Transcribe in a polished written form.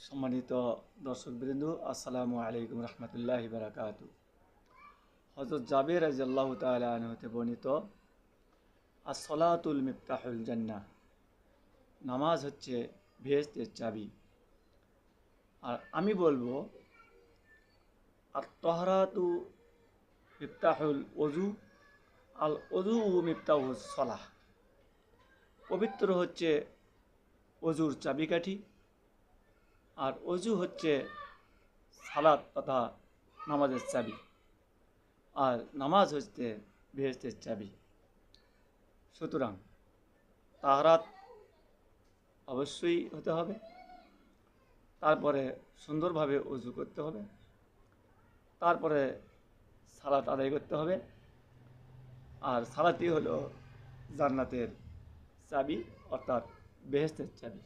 সম্মানিত দর্শকবৃন্দ, আসসালামু আলাইকুম রহমতুল্লাহি বারাকাতু। হযরত জাবের রাদিয়াল্লাহু তাআলা আনহু হতে বর্ণিত, as-সালাতুল মিফতাহুল জান্নাহ, নামাজ হচ্ছে বেহেশতের চাবি। আর আমি বলবো, আত-তাহরাতু মিফতাহুল ওযু, আল ওযু মিফতাহুস সালাহ। পবিত্র হচ্ছে ওযুর চাবিকাঠি, আর অজু হচ্ছে সালাত তথা নামাজের চাবি, আর নামাজ হচ্ছে বেহেশতের চাবি। সুতরাং তাহরাত অবশ্যই হতে হবে, তারপরে সুন্দরভাবে অজু করতে হবে, তারপরে সালাত আদায় করতে হবে। আর সালাতই হলো জান্নাতের চাবি, অর্থাৎ বেহেশতের চাবি।